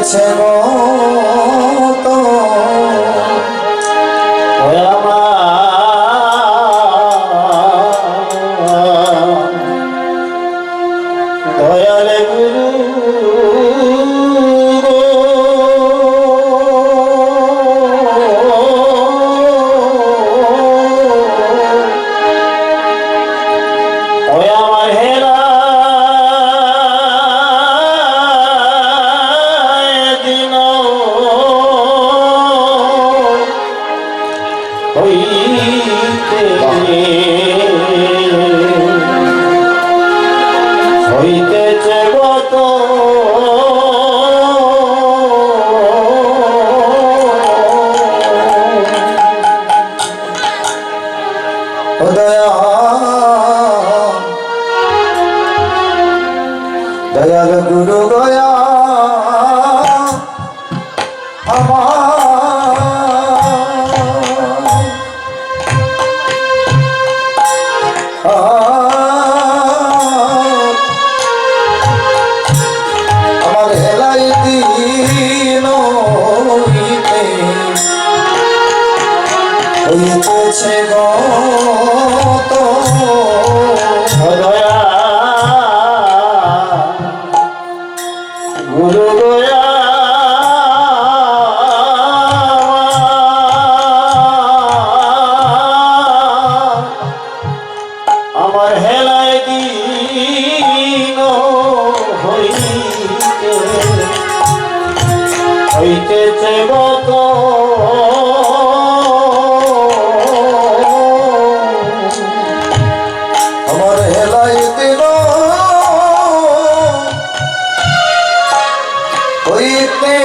হইতেছে মত দয়ালে গুরু হইতেছে গত দয়াল গুরু গয়া আমার হেলাই দিন হইতেছে গত দয়া গুরু গয়া আমার হেলায় দিন হইতেছে গত আমার হেলায় দিন হইতে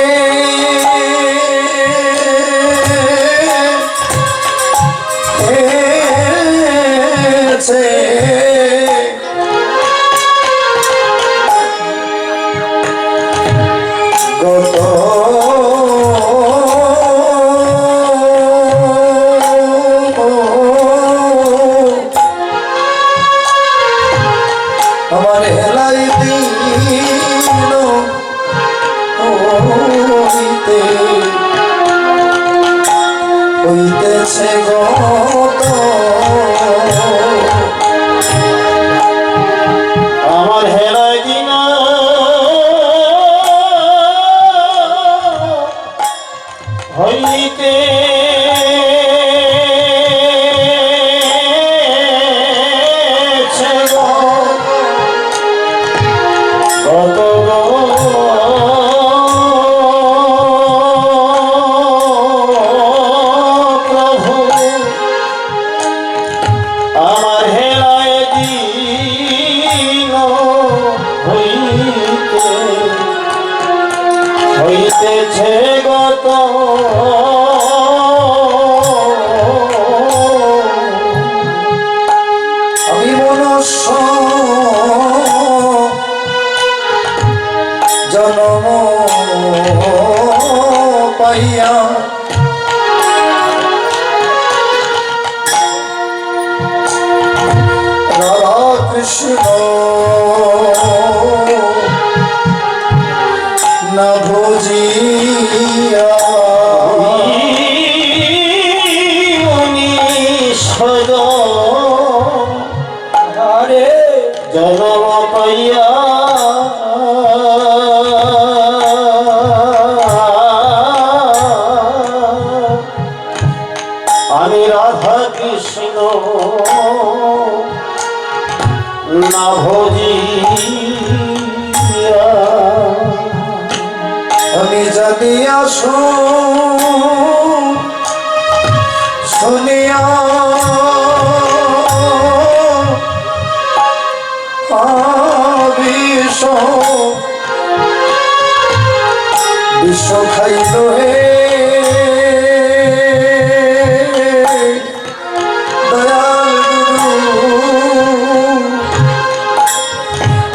গত আমার হেলাই দিন হইতেছে গত আমার হেলাই দিন হইতে প্রভু আমার হেলায় দিন হইতেছে গত আমি মনুষ্য জন্ম পাইয়া রাধা কৃষ্ণ না ভজিয়া সদ আরে জন্ম পাইয়া আমি রাধা কৃষ্ণ না ভজিয়া আমি জানিয়া শুনিয়া বিশ্ব খাইল হে দয়াল গুরু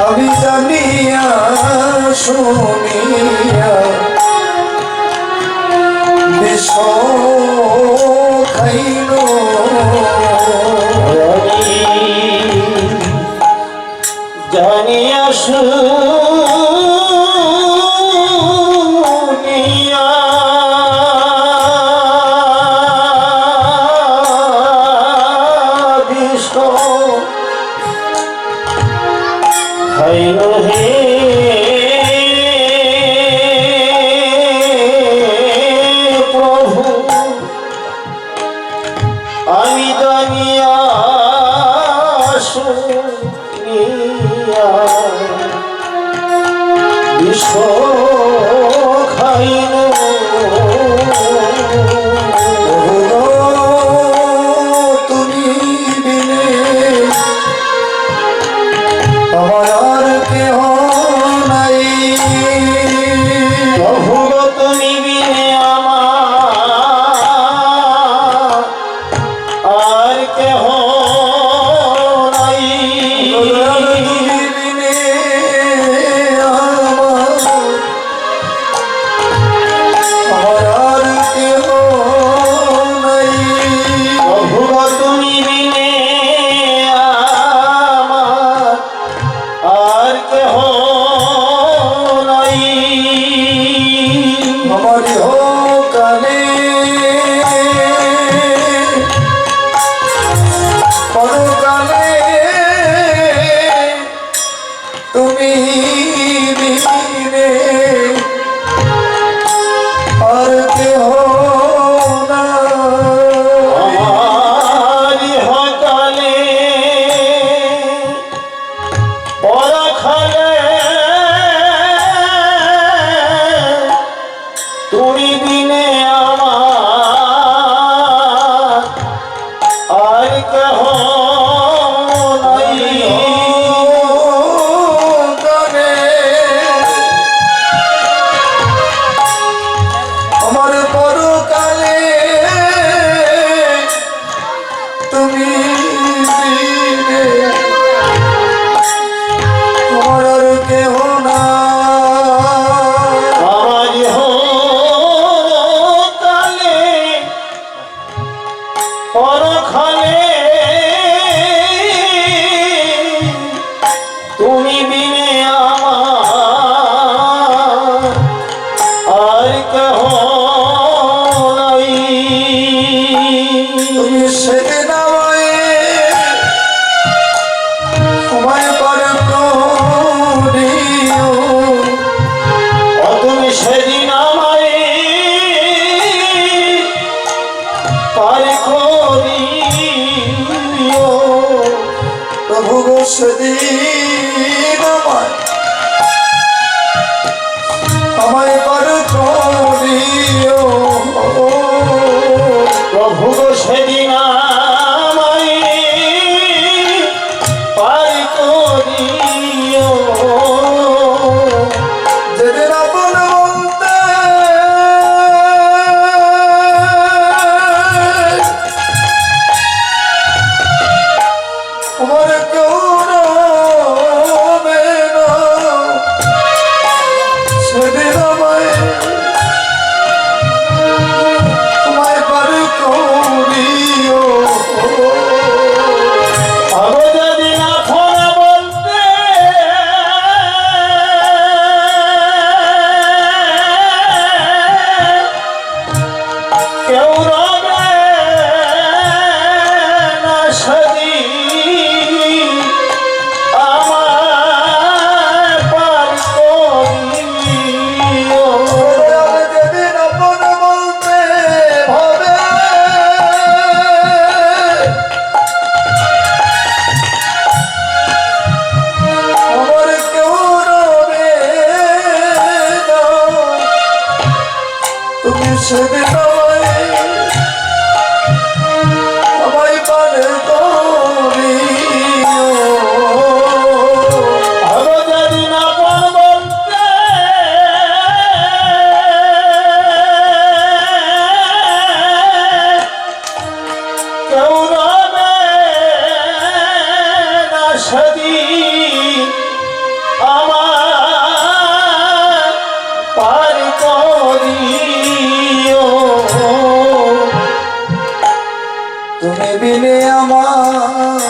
আমি জানিয়া শুনিয়া বিষ খাইল জানিয়া কেহ নাই। তুমি সেদিন আমায় সময় পার করিও, তুমি সেদিন আমায় পার করিও। প্রভু গো সেদিন আমায় পার করিও, প্রভু গো সেদিন আমায় পার করিও। যেদিন আপন বলতে আমার কেউ রবে না, সেদিন আমায় পার করিও। আগো যেদিন আপন বলতে কেউ রবে না, সেদিন আমায় পার করিও। যেদিন আপন বলতে ভাবে আমার কেউ রবে না, তুমি সেদিন আমায় পার করিও। আগো যেদিন আপন বলতে কেউ রবে না, সেদিন আমায় পার করিও। তুমি বিনে আমার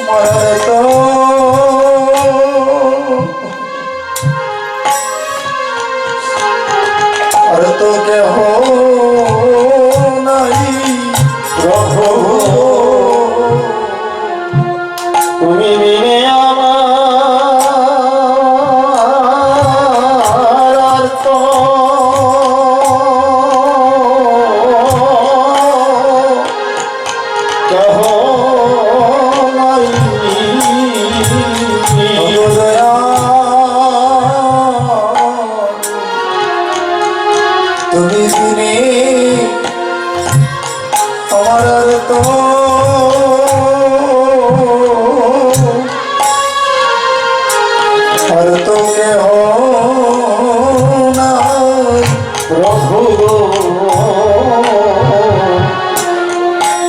মরার তো আর তো কেহ নাই। প্রভু তুমি বিনে আমার আর তো কেহ নাই। তুমি বিনে আমার আর তো আর তো কেহ নাই। প্রভু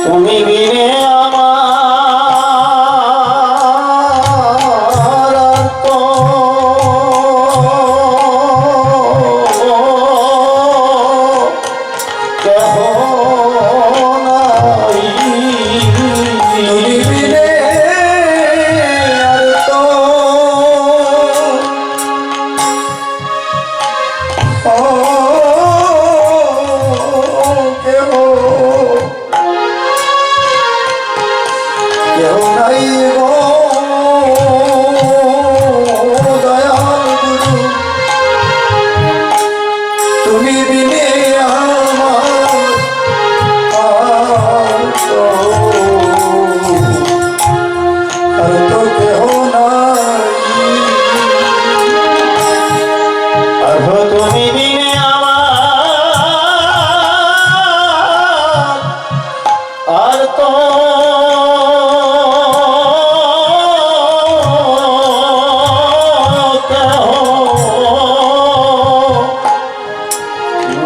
তুমি বিনে আমার আর তো কেহ নাই। তুমি বিনে আর তো কেহ কেউ নাই গো দয়াল গুরু, তুমি বিনে আমার আর তো কেহ নাই। আগো তুমি বিনে আমার আর তো কেহ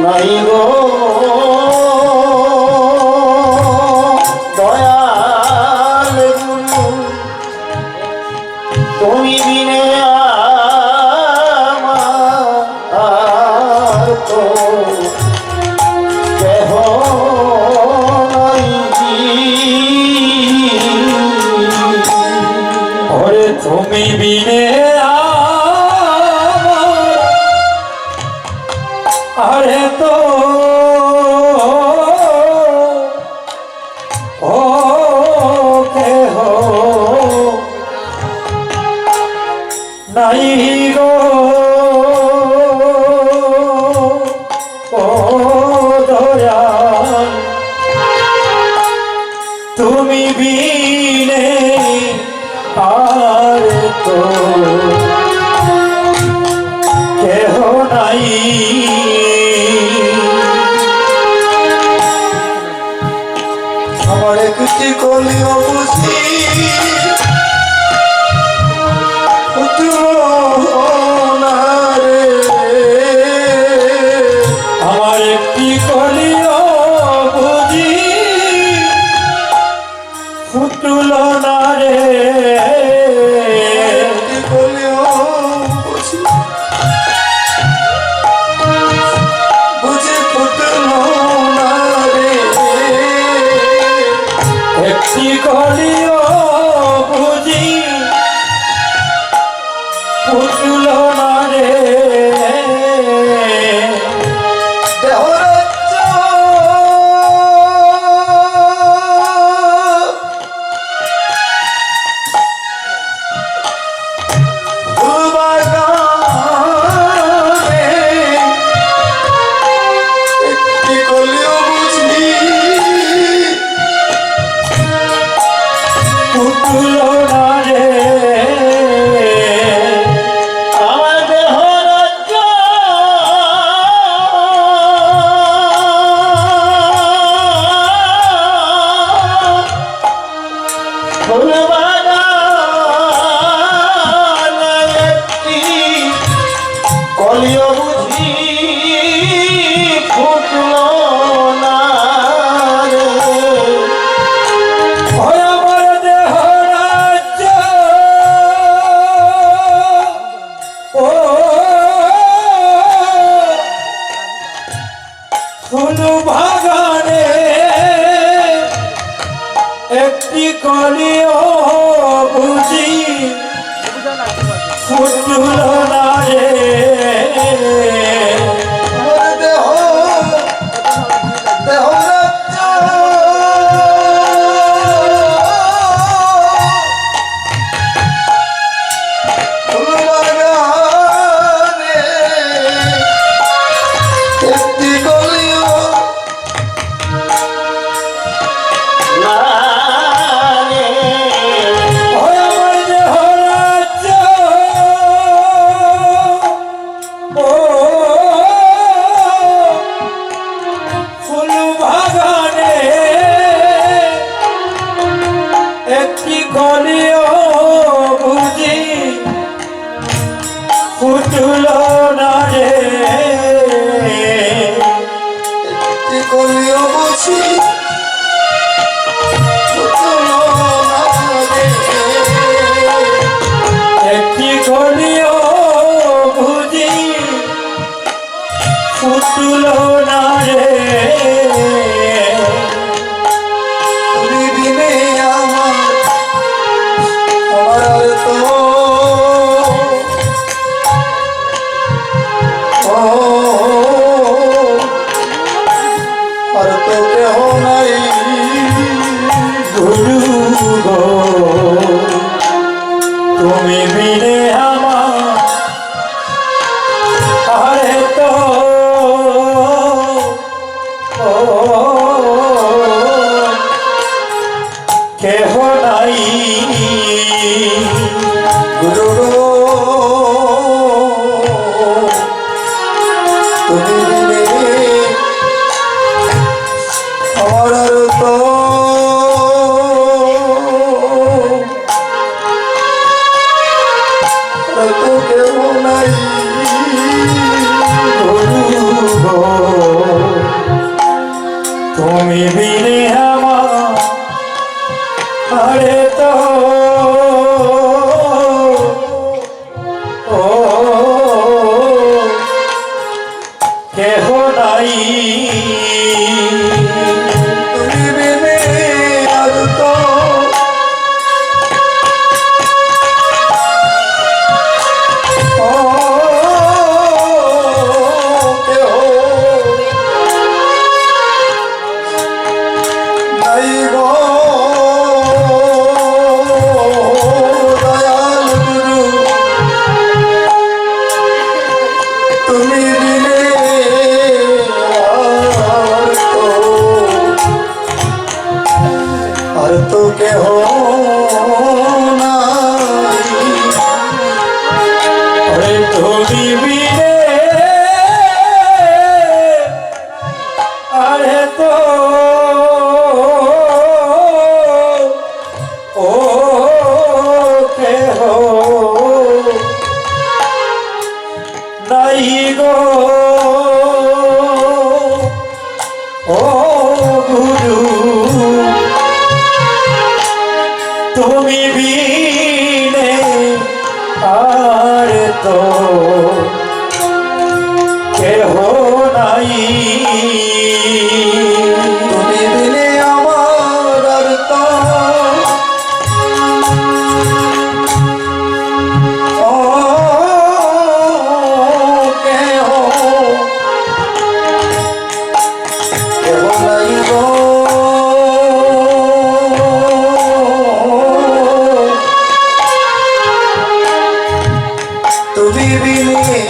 নাই। আরে তো ও কেহ নাই গো ও দয়াল তুমি বিনে আর তো কেহ নাই আমার একটি কলিও বুঝি না রে, আমার একটি কলিও বুঝি ফুটল না রে একটি কলিও বুঝি বুঝি ফুটল না রে, একটি কলিও বুঝি ফুটল না রে দেহরাজ্য ফুলবাগানে একটি কলিও বুঝি ফুটল না রে আমার দেহ রাজ্য ফুলবাগান একটি কলিও বুঝি ফুটল না রে। ওই আমার দেহ রাজ্য ও ফুল বাগানে একটি কলিও বুঝি ফুটল না রে আমার দেহরাজ্য ফুলবাগানে একটি কলিও না রে। ওই আমার দেহ রাজ্য ও ফুল বাগানে একটি কলিও বুঝি ফুটল না রে একটি কলিও বুঝি ফুটল না রে, একটি কলিও বুঝি ফুটল না রে তুমি বিনে আমার আর তো আর তো কেহ নাই গুরু গো তুমি বিনে আমার আরে তো ও কেহ নাই গুরু গো, তুমি বিনে আমার আর তো কেহ নাই গুরু গো তুমি বিনে আমার আরে তো ও কেহ নাই তুমি বিনে আর তো কেহ নাই গো ও গুরু তুমি বিনে আর তো কেহ নাই তুমি বিনে আমার আর তো ও কেহ কেহ নাই গো তুমি বিনে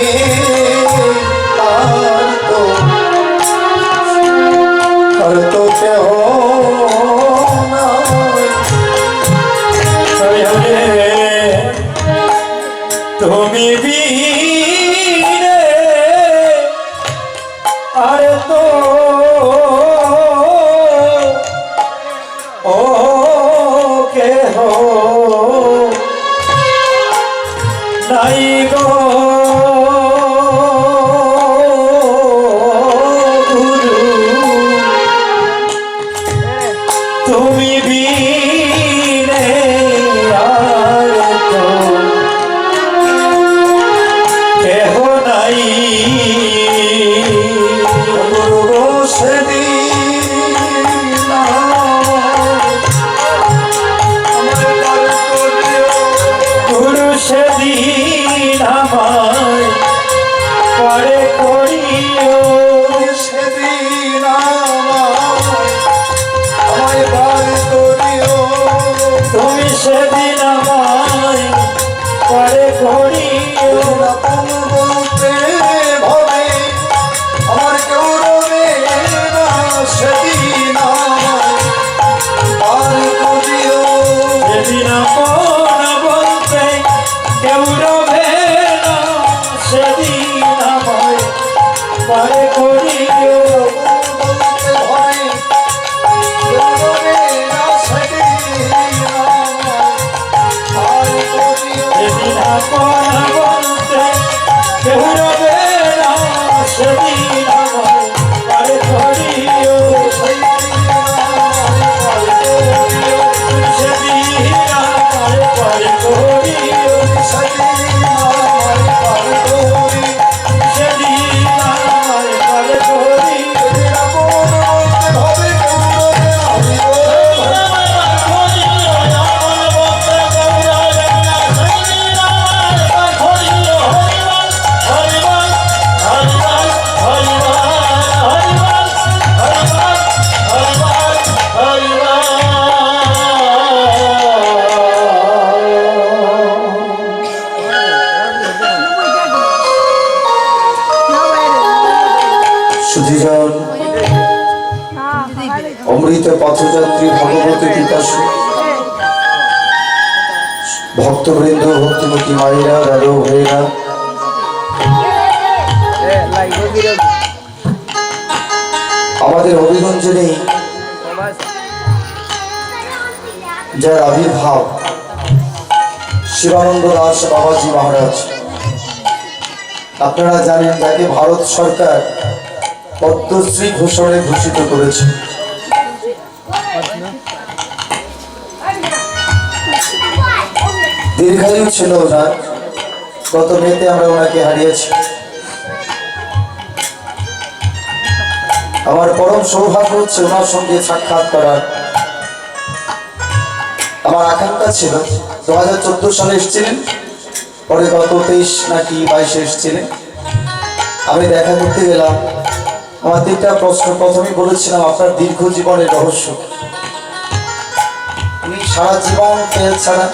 আর তো কেহ নাই তুমি বিনে আর তো ও কেহ নাই গো গুরু তুমি বিনে আর তো কেহ নাই গুরু সেদিন গুরু সেদিন আমায় পরে করিও সেদিন আমায় বার করিও তুমি সেদিন আমায় পরে করিও আপন বলতে ভবে আমার কেউ রবে না সেদিন আমায় বার করিও সেদিন আপন বলতে কেউ রবে না সেদিন আমায় পরে করিও বলতে ভবে কেউ রবে না সেদিন আমায় বার করিও সেদিন আপন বলতে কেউ রবে না সেদিন আমায় পরে করিও সেদিন আমায় পরে করিও সেদিন আমায় পরে করিও সুধীজন অমৃত পথযাত্রী ভগবতী পিতাসু ভক্তবৃন্দ ভক্তিমতী মায়েরা দাদু ভাইরা আমাদের হবিগঞ্জে যার আবির্ভাব শিবানন্দ দাস বাবাজি মহারাজ আপনারা জানেন যাকে ভারত সরকার পদ্মশ্রী ঘোষণে ভূষিত করেছে। দীর্ঘায়ু ছিল ওনার, গত মেতে আমরা ওনাকে হারিয়েছি। আমার পরম সৌভাগ্য হচ্ছে ওনার সঙ্গে সাক্ষাৎ করার। আমার আকাঙ্ক্ষা ছিল 2014 সালে এসেছিলেন, পরে গত 23 নাকি 22 এসেছিলেন। আমি দেখা করতে গেলাম, আমার 3টা প্রশ্ন। প্রথমে বলেছিলাম আপনার দীর্ঘ জীবনের রহস্য। উনি সারা জীবন তেল ছাড়া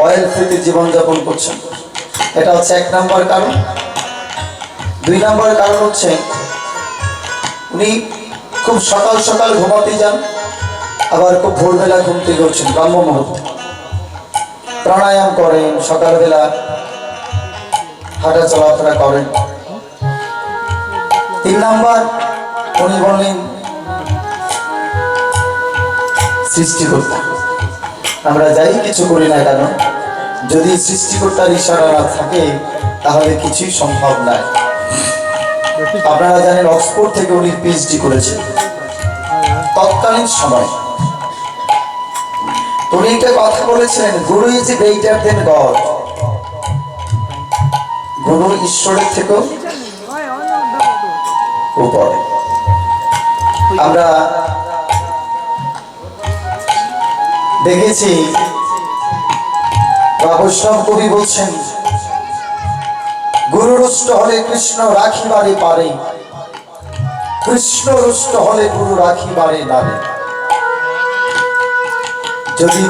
অয়েল ফ্রিতে জীবনযাপন করছেন, এটা হচ্ছে 1 নম্বর কারণ। 2 নম্বর কারণ হচ্ছে উনি খুব সকাল সকাল ঘুমাতে যান, আবার খুব ভোরবেলা ঘুম থেকে উঠছেন, ব্রাহ্ম মুহূর্তে প্রাণায়াম করেন, সকালবেলা হাঁটা চলাফেরা করেন। 3 নম্বর উনি বললেন সৃষ্টিকর্তা। আমরা যাই কিছু করি না কেন, যদি সৃষ্টিকর্তার ইশারা না থাকে তাহলে কিছুই সম্ভব নয়। আপনারা জানেন অক্সফোর্ড থেকে উনি পিএইচডি করেছেন তৎকালীন সময়। উনি একটা কথা বলেছিলেন, গুরু ইজ গ্রেটার দেন গড। গুরু ঈশ্বরের থেকেও উপরে। আমরা দেখেছি বৈষ্ণব কবি বলছেন, গুরু রুষ্ট হলে কৃষ্ণ রাখিবারে পারে, কৃষ্ণ রুষ্ট হলে গুরু রাখিবারে নারে। যদি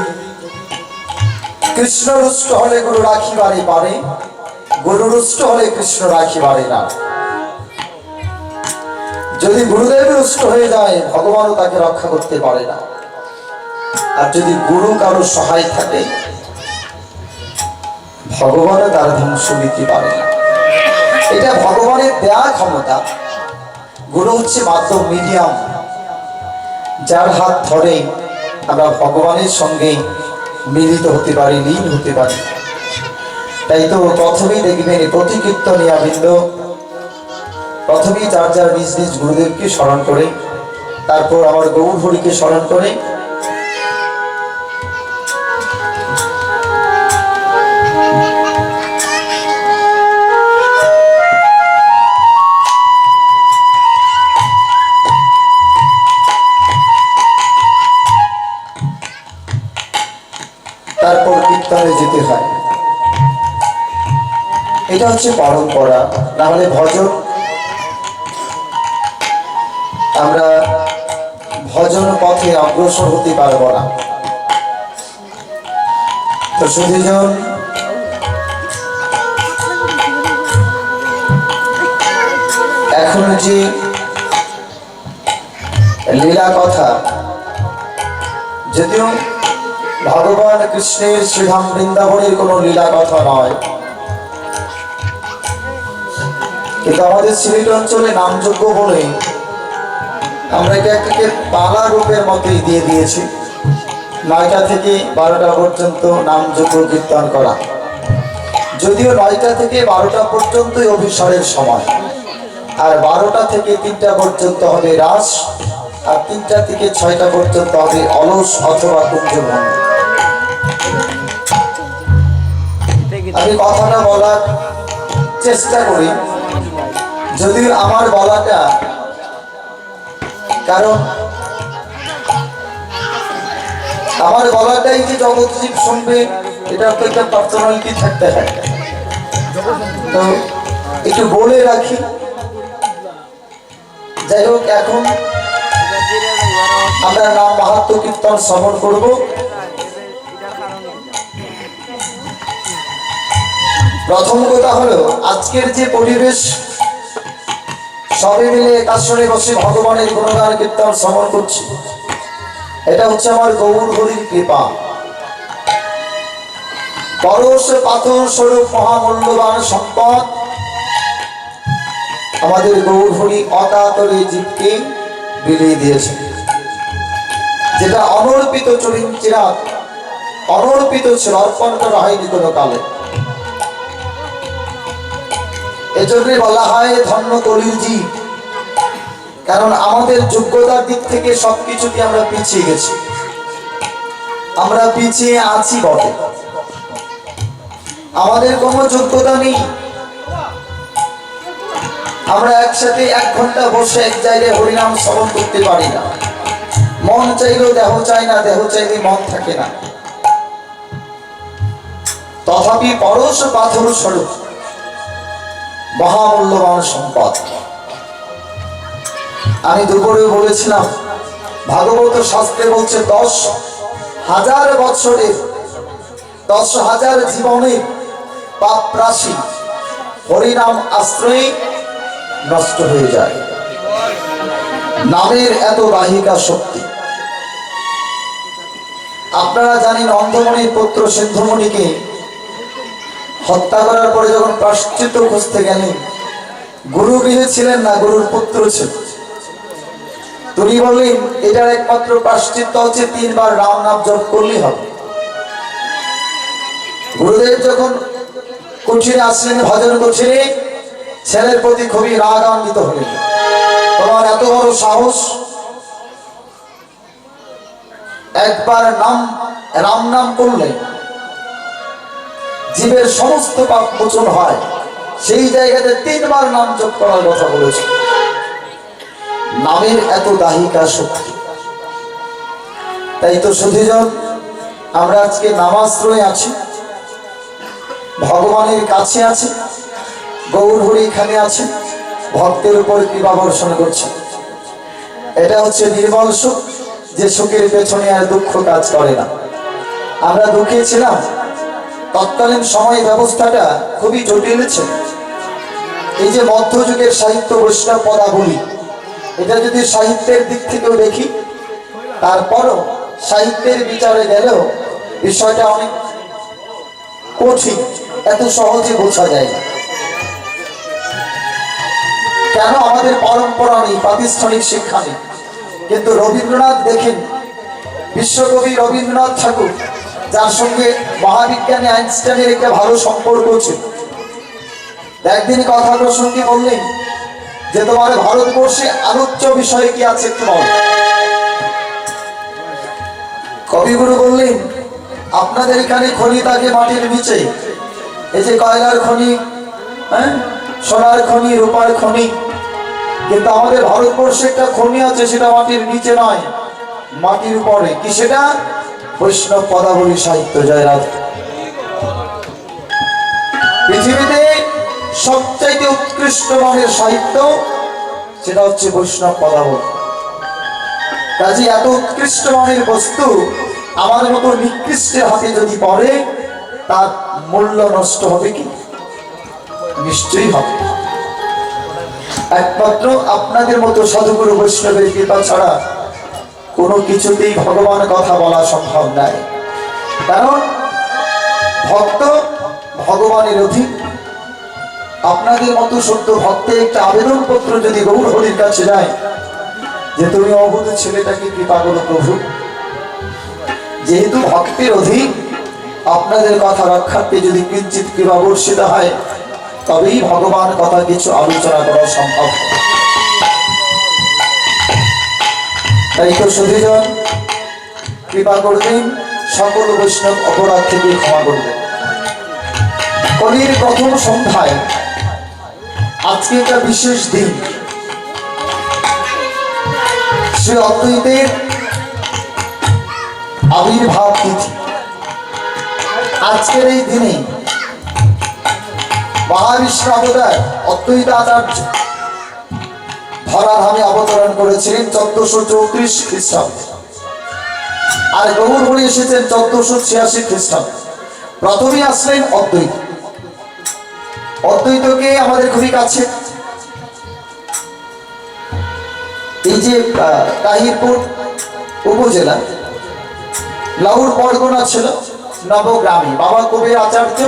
কৃষ্ণ রুষ্ট হলে গুরু রাখিবারে পারে, গুরু রুষ্ট হলে কৃষ্ণ রাখিবারে না। যদি গুরুদেব রুষ্ট হয়ে যায় ভগবানও তাকে রক্ষা করতে পারে না। আর যদি গুরু কারো সহায় থাকে ভগবানও তার ধ্বংস দিতে পারে না। এটা ভগবানের দেয়া ক্ষমতা। গুরু হচ্ছে মাধ্যম, মিডিয়াম, যার হাত ধরে আমরা ভগবানের সঙ্গে মিলিত হতে পারি, লীন হতে পারি। তাই তো প্রথমেই দেখবেন প্রতি কীর্তনীয়া বৃন্দ প্রথমেই যার যার নিজ নিজ গুরুদেবকে স্মরণ করে, তারপর আমার গৌর হরিকে স্মরণ করে তারপর কীর্তনে যেতে হয়। এটা হচ্ছে পরম্পরা। না হলে ভজন, আমরা ভজন পথে অগ্রসর হতে পারবো না। তো সুধীজন, এখন যে লীলা কথা, যদিও ভগবান কৃষ্ণের শ্রীধাম বৃন্দাবনের কোন লীলা কথা নয়, কিন্তু আমাদের সিলেট অঞ্চলে নামযোগ্য বলে আমরা এটাকে পালা রূপের মতোই দিয়ে দিয়েছি। 9টা থেকে 12টা পর্যন্ত নামযোগ্য কীর্তন করা, যদিও 9টা থেকে 12টা পর্যন্তই অভিসারের সময়, আর 12টা থেকে 3টা পর্যন্ত হবে রাস, আর 3টা থেকে 6টা পর্যন্ত হবে অলস অথবা কুঞ্জভঙ্গ। আমি কথাটা বলার চেষ্টা করি, যদিও আমার বলাটা, কারণ আমার বলাটাই যে জগৎজীব শুনবে এটা তো একটা পার্সোনালিটি থাকতে হয়। তো একটু বলে রাখি। যাই হোক, এখন আমরা নাম মাহাত্ম্য কীর্তন শ্রবণ করব। প্রথম কথা হলো, আজকের যে পরিবেশ, সবে মিলে একাশনে বসে ভগবানের গুণগান কীর্তন শ্রবণ করছি, এটা হচ্ছে আমার গৌর হরির কৃপা। পরশ পাথর স্বরূপ মহামূল্যবান সম্পদ আমাদের গৌর হরি অকাতরে জীবকে বিলিয়ে দিয়েছে, যেটা অনর্পিত চিরাত, অনর্পিত ছিল, অর্পণ করা হয়নি কোনো কালে। এজন্য বলা হয় ধন্য কলিযুগী, কারণ আমাদের যোগ্যতার দিক থেকে সবকিছুতে আমরা পিছিয়ে গেছি। আমরা পিছিয়ে আছি বটে, আমাদের কোনো যোগ্যতা নেই। আমরা একসাথে 1 ঘন্টা বসে এক জায়গায় হরিনাম শ্রবণ করতে পারি না। মন চাইলেও দেহ চায় না, দেহ চাইলে মন থাকে না। তথাপি পরশ পাথর স্বরূপ মহামূল্যবান সম্পদ। আমি দুপুরে বলেছিলাম, ভাগবত শাস্ত্রে বলছে 10,000 বৎসরের 10,000 জীবনের পাপ রাশি হরিনাম আশ্রয়ে নষ্ট হয়ে যায়। নামের এত বাহিকা শক্তি। আপনারা জানেন, অন্ধমণির পুত্র সিন্ধুমণিকে হত্যা করার পরে যখন প্রায়শ্চিত্ত খুঁজতে গেলেন, গুরু গৃহে ছিলেন না, গুরুর পুত্র ছিল। তিনি বললেন, এটার একমাত্র প্রায়শ্চিত্ত হচ্ছে 3 বার রাম নাম জপ করলেই হবে। গুরুদেব যখন কুঠিরে আসলেন ভজন কুঠিরে, ছেলের প্রতি খুবই রাগান্বিত হলেন। তোমার এত বড় সাহস, একবার রাম নাম করলে জীবের সমস্ত পাপ মোচন হয়, সেই জায়গাতে 3 বার নাম জপ করার কথা বলেছে। নামের এত দাহিকা শক্তি। তাই তো সুধীজন, আমরা আজকে নামাশ্রয়ে আছি, ভগবানের কাছে আছি, গৌর হরি এখানে আছে, ভক্তের উপর কৃপা বর্ষণ করছে। এটা হচ্ছে নির্মল সুখ, যে সুখের পেছনে আর দুঃখ কাজ করে না। আমরা দুঃখে ছিলাম, তৎকালীন সময় ব্যবস্থাটা খুবই জটিল ছিল। এই যে মধ্যযুগের সাহিত্য বৈষ্ণব পদাবলী, এটা যদি সাহিত্যের দিক থেকেও দেখি, তারপরও সাহিত্যের বিচারে গেলেও বিষয়টা অনেক কঠিন, এত সহজে বোঝা যায় না। কেন আমাদের পরম্পরা নেই, প্রাতিষ্ঠানিক শিক্ষা নেই। কিন্তু রবীন্দ্রনাথ দেখেন, বিশ্বকবি রবীন্দ্রনাথ ঠাকুর, যার সঙ্গে মহাবিজ্ঞানী আইনস্টাইনের একটা ভালো সম্পর্ক ছিল, একদিন কথা প্রসঙ্গে বললেন যে তোমার ভারতবর্ষে আলোচ্য বিষয় কি আছে একটু বল। কবিগুরু বললেন, আপনাদের এখানে খনি থাকে মাটির নিচে, এই যে কয়লার খনি, সোনার খনি, রূপার খনি, কিন্তু আমাদের ভারতবর্ষে একটা খনি আছে, সেটা মাটির নিচে নয়, মাটির উপরে। কি সেটা? বৈষ্ণব পদাবলী সাহিত্য। জয়রাধ। পৃথিবীতে সবচাইতে উৎকৃষ্ট মানের সাহিত্য, সেটা হচ্ছে বৈষ্ণব পদাবলী। কাজে এত উৎকৃষ্ট মানের বস্তু আমার মতো নিকৃষ্টের হাতে যদি পড়ে, তার মূল্য নষ্ট হবে কি? নিশ্চয়ই হবে। একমাত্র আপনাদের মতো সাধুগুরু বৈষ্ণবের কৃপা ছাড়া কোনো কিছুতেই ভগবান কথা বলা সম্ভব নয়। কারণ ভক্ত ভগবানের অধীন। আপনাদের মতো সত্য ভক্তের একটা আবেদন পত্র যদি গৌর হরির কাছে যায় যে তুমি অবুধ ছেলেটাকে কৃপা করো প্রভু, যেহেতু ভক্তের অধীন, আপনাদের কথা রক্ষার্থে যদি কিঞ্চিত কৃপা বর্ষিত হয়, তবেই ভগবান কথা কিছু আলোচনা করা সম্ভব। তাই তো সুধীজন, কৃপা করবেন, সকল বৈষ্ণব অপরাধ থেকে ক্ষমা করবেন। কলির প্রথম সন্ধ্যায় আজকে একটা বিশেষ দিন, শ্রী অদ্বৈতের আবির্ভাব তিথি। আজকের এই দিনে মহাবিষ্ণু অবতার অদ্বৈত আচার্য ধরাধামে অবতরণ করেছিলেন 1434 খ্রিস্টাব্দে, আর গৌর হরি এসেছেন 1486 খ্রিস্টাব্দে। প্রথমেই আসলেন অদ্বৈত। অদ্বৈতকে আমাদের খুবই কাছে। এই যে তাহিরপুর উপজেলা লাউর পরগনা ছিল নবগ্রামে, বাবা কবির আচার্য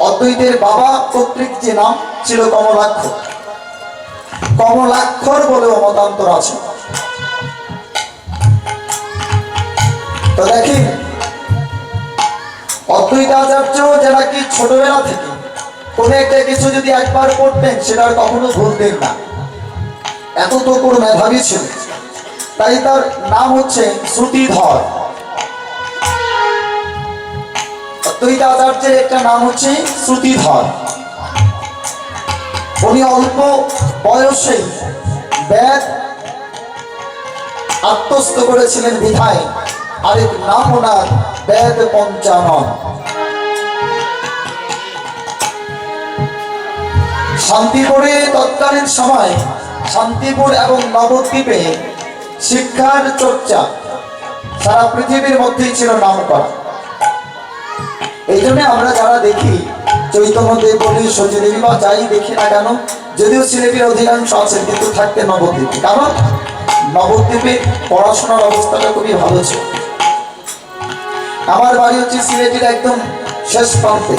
অদ্বৈতের বাবা কর্তৃক যে নাম ছিল কমলাক্ষর। কমলাক্ষর বলেও মতান্তর আছে। তো দেখি অদ্বৈত আচার্য যারা কি ছোটবেলা থেকে কোনো একটা কিছু যদি একবার পড়তেন, সেটা আর কখনো ভুলতেন না, এত তো কোনো মেধাবী ছিল। তাই তার নাম হচ্ছে শ্রুতিধর। অদ্বৈত আচার্যের একটা নাম হচ্ছে শ্রুতিধর। উনি অল্প বয়সেই বেদ আত্মস্থ করেছিলেন বিধায় আরেক নাম ওনার বেদ পঞ্চানন। শান্তিপুরে তৎকালীন সময়, শান্তিপুর এবং নবদ্বীপে শিক্ষার চর্চা সারা পৃথিবীর মধ্যেই ছিল নাম করা। এই জন্য আমরা যারা দেখি চৈতন্যদেব বলি, সতীদেবী বা যাই দেখি না কেন, যদিও সিলেটের অধিকাংশ আছেন, কিন্তু থাকতে নবদ্বীপে। কারণ নবদ্বীপে পড়াশোনার অবস্থাটা খুবই ভালো ছিল। আমার বাড়ি হচ্ছে সিলেটের একদম শেষ প্রান্তে,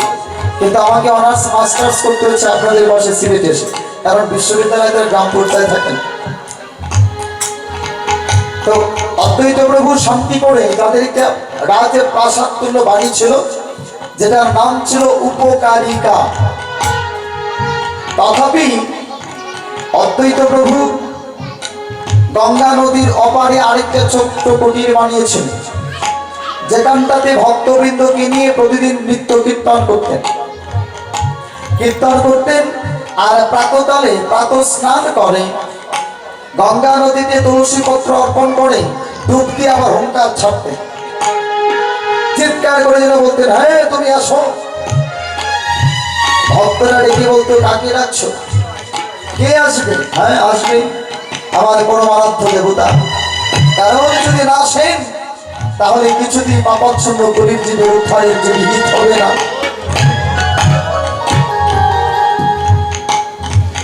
কিন্তু আমাকে অনার্স মাস্টার্স করতে হচ্ছে আপনাদের বসে সিলেটে এসে, কারণ বিশ্ববিদ্যালয় তার গ্রাম পর্যায়ে থাকেন। তো অদ্বৈত প্রভু শান্তি করে তাদের একটা রাজে প্রাসাদ তুল্য বাড়ি ছিল, যেটার নাম ছিল উপকারিকা। তথাপি অদ্বৈত প্রভু গঙ্গা নদীর অপারে আরেকটা ছোট্ট কুটির বানিয়েছেন, যেখানটাতে ভক্তবৃন্দকে নিয়ে প্রতিদিন নৃত্য কীর্তন করতেন। আর প্রাতকালে প্রাতঃ স্নান করে গঙ্গা নদীতে তুলসী পত্র অর্পণ করে ডুব দিয়ে আবার হুঙ্কার ছাড়তেন, চিৎকার করে যেন বলতেন, হ্যাঁ তুমি আসো। ভক্তরা ডেকে বলতো, কাকে রাখছো? কে আসবে? হ্যাঁ আসবে আমার পরমারাধ্য দেবতা। কারণ যদি না আসেন তাহলে কিছুদিন পাপাচ্ছন্ন গরিব জীবের উদ্ধারের যে বিহিত হবে না।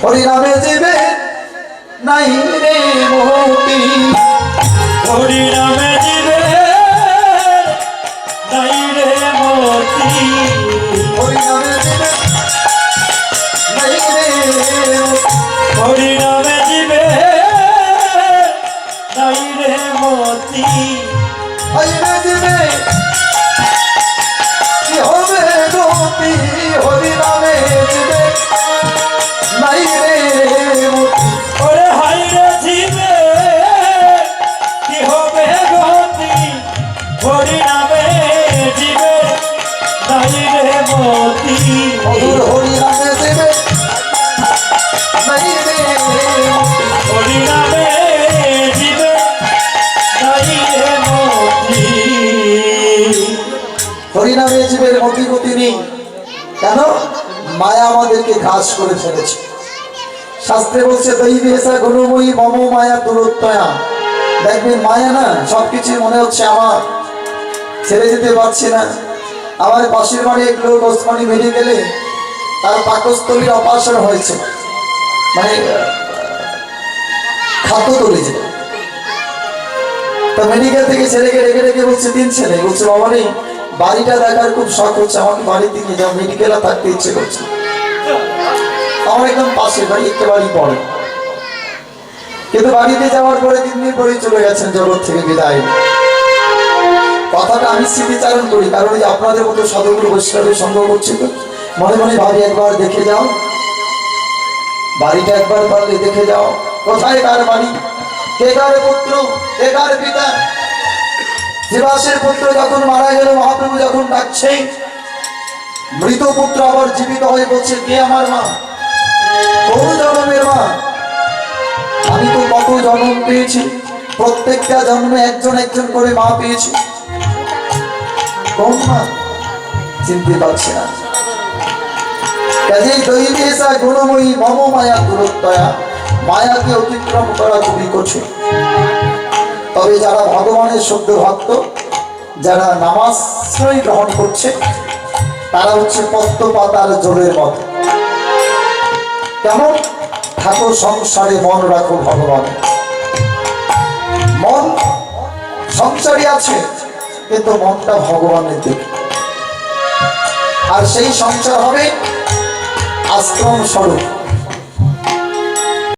হরিনামে জীবে নাই রে মুক্তি, হরিনামে জীবে নাই রে মুক্তি, হরিনামে জীবে নাই রে মুক্তি, হরিনামে জীবে নাই রে মুক্তি, হরিনামে জীবে কি হবে গতি, হরিনামে জীবে নাই রে মুক্তি। ওরে হাই রে জীবে কি হবে গতি, হরিনামে জীবে নাই রে মুক্তি, মধুর হরিনামে জীবে নাই রে মুক্তি, হরিনামে জীবে নাই রে মুক্তি। হরিনামে জীবের মতি গতি নেই। কেন? মায়া আমাদেরকে ঘাস করে ফেলেছে। শাস্ত্রে বলছে, দৈবী এসা গুণময়ী মম মায়া দূরত্বয়া। দেখবেন মায়া না সবকিছু মনে হচ্ছে আমার, ছেড়ে যেতে পারছি না। আমার পাশের বাড়ি এক লোক ওসমানী মেডিকেলে তার পাকস্থলীর অপারেশন হয়েছে, মানে খাদ্য তৈরি যেটা। তো মেডিকেল থেকে ছেলেকে রেখে রেখে বলছে, 3 ছেলে বলছে, বাবা রে বাড়িটা দেখার খুব শখ হচ্ছে, আমাকে বাড়িতে নিয়ে যাও, মেডিকেলে থাকতে ইচ্ছে করছে। আমার একদম পাশে বাড়ি, একটা বাড়ি পড়ে। কিন্তু বাড়িতে যাওয়ার পরে 3 দিন পরেই চলে গেছেন জগৎ থেকে বিদায়। কথাটা আমি স্মৃতিচারণ করি, কারণ এই আপনাদের মতো সাধুগুরু বৈষ্ণবের সঙ্গ করছি তো, মনে মনে ভাবি একবার দেখে যাও বাড়িটা, একবার পারলে দেখে যাও কোথায় কার বাড়ি, কে কার পুত্র, কে কার পিতা। জীবাসের পুত্র যখন মারা গেল, মহাপ্রভু যখন ডাকছে, মৃত পুত্র আবার জীবিত হয়ে বলছে, কে আমার মা, কোন জন্মের মা? আমি তো কত জন্ম পেয়েছি, প্রত্যেকটা জন্মে একজন একজন করে মা পেয়েছি, কোন মা চিনতে পারছি না। কাজেই দৈবী এসা গুণময়ী মম মায়া দূরত্বয়া, মায়াকে অতিক্রম করা খুবই কঠিন। তবে যারা ভগবানের শুদ্ধ ভক্ত, যারা নামাশ্রয় গ্রহণ করছে, তারা হচ্ছে পদ্ম পাতার জলের মতো। কেমন? ঠাকুর সংসারে মন রাখো ভগবান। মন সংসারী আছে কিন্তু মনটা ভগবানের দিকে। আর সেই সংসার হবে আশ্রম স্বরূপ।